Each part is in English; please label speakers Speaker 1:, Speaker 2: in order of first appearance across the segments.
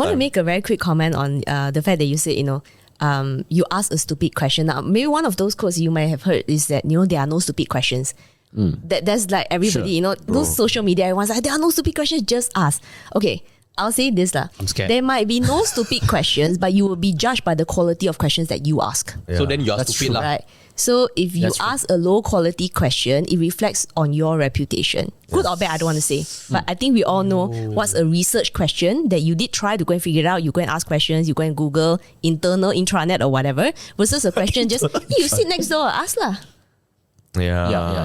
Speaker 1: want to make a very quick comment on the fact that you said, you ask a stupid question. Now, maybe one of those quotes you might have heard is that, there are no stupid questions. That's like everybody, those social media, everyone's like, there are no stupid questions, just ask. Okay, I'll say this lah.
Speaker 2: I'm scared.
Speaker 1: There might be no stupid questions, but you will be judged by the quality of questions that you ask.
Speaker 2: Yeah. So then you're stupid lah.
Speaker 1: Right. So if you ask a low quality question, it reflects on your reputation. Good or bad, I don't want to say. But I think we all know what's a research question that you did try to go and figure it out. You go and ask questions, you go and Google internal, intranet or whatever, versus a question just, hey, you sit next door, ask lah.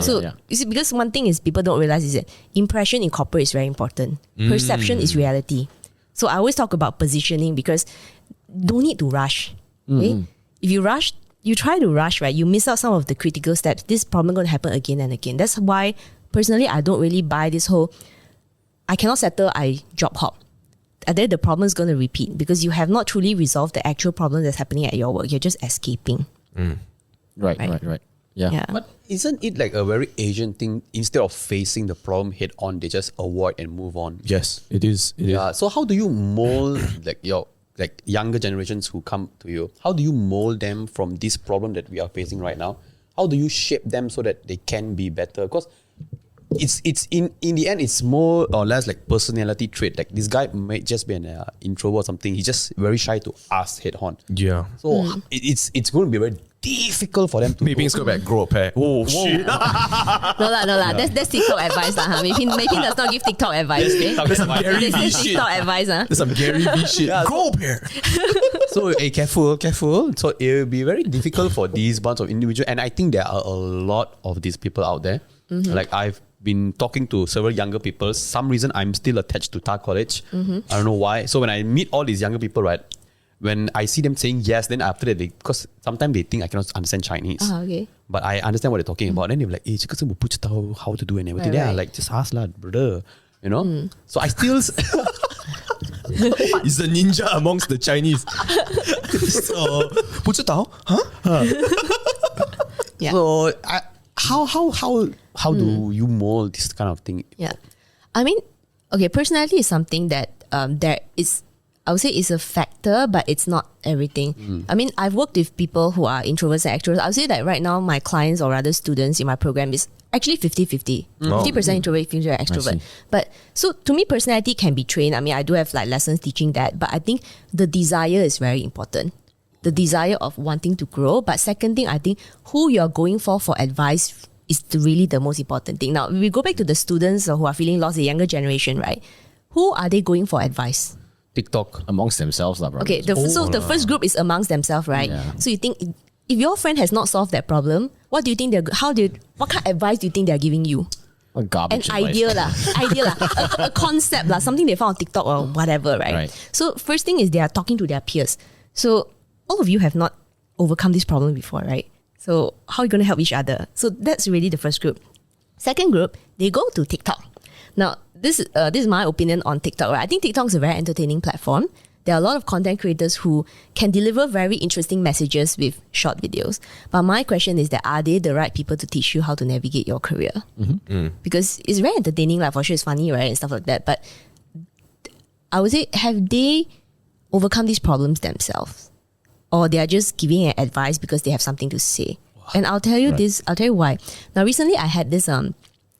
Speaker 1: So you see, because one thing is people don't realize is that impression in corporate is very important. Perception is reality. So I always talk about positioning because don't need to rush. Okay? If you try to rush, right, you miss out some of the critical steps. This problem going to happen again and again. That's why personally I don't really buy this whole I cannot settle, I job hop. And then the problem is going to repeat because you have not truly resolved the actual problem that's happening at your work. You're just escaping.
Speaker 3: Right. Yeah.
Speaker 2: But isn't it like a very Asian thing? Instead of facing the problem head on, they just avoid and move on.
Speaker 3: Yes, it is.
Speaker 2: So how do you mold like younger generations who come to you? How do you mold them from this problem that we are facing right now? How do you shape them so that they can be better? Because it's in the end, it's more or less like personality trait. Like this guy might just be an introvert or something. He's just very shy to ask head on.
Speaker 3: Yeah.
Speaker 2: So it's going to be very difficult for them to.
Speaker 3: Maybe it's going to grow a pair. Oh shit!
Speaker 1: No lah. That's TikTok advice lah. Maybe does not give TikTok advice. Okay?
Speaker 3: There's some Gary V shit.
Speaker 1: TikTok advice.
Speaker 3: There's some Gary V shit. Grow a pair.
Speaker 2: So careful. So it will be very difficult for these bunch of individuals, and I think there are a lot of these people out there. Like I've been talking to several younger people. Some reason I'm still attached to TAR College. I don't know why. So when I meet all these younger people, right, when I see them saying yes, then after that, because sometimes they think I cannot understand Chinese.
Speaker 1: Okay.
Speaker 2: But I understand what they're talking about. Then they're like, hey, cakap semua punya tahu how to do and everything.
Speaker 1: Right.
Speaker 2: Yeah, like just ask lah, brother. So I still...
Speaker 3: He's the ninja amongst the Chinese. So, 不知道?
Speaker 1: Yeah.
Speaker 2: So how do you mold this kind of thing?
Speaker 1: Yeah. I mean, okay, personality is something that there is, I would say is a factor, but it's not everything. I mean, I've worked with people who are introverts and extroverts. I would say that right now my clients or rather students in my program is actually 50-50. 50% introvert, 50% extrovert. But so to me, personality can be trained. I mean, I do have like lessons teaching that, but I think the desire is very important. The desire of wanting to grow. But second thing, I think who you're going for advice is really the most important thing. Now, we go back to the students who are feeling lost, the younger generation, right? Who are they going for advice?
Speaker 2: TikTok.
Speaker 3: Amongst themselves, lah,
Speaker 1: Okay, the first group is amongst themselves, right? Yeah. So you think if your friend has not solved that problem, what do you think what kind of advice do you think they're giving you?
Speaker 3: Garbage
Speaker 1: An idea lah, a concept lah, something they found on TikTok or whatever, right? So first thing is they are talking to their peers. So all of you have not overcome this problem before, right? So how are you going to help each other? So that's really the first group. Second group, they go to TikTok. Now, this is my opinion on TikTok, right? I think TikTok is a very entertaining platform. There are a lot of content creators who can deliver very interesting messages with short videos. But my question is that are they the right people to teach you how to navigate your career? Because it's very entertaining, like for sure it's funny, right? And stuff like that. But I would say, have they overcome these problems themselves? Or they are just giving advice because they have something to say? And I'll tell you this, I'll tell you why. Now, recently I had this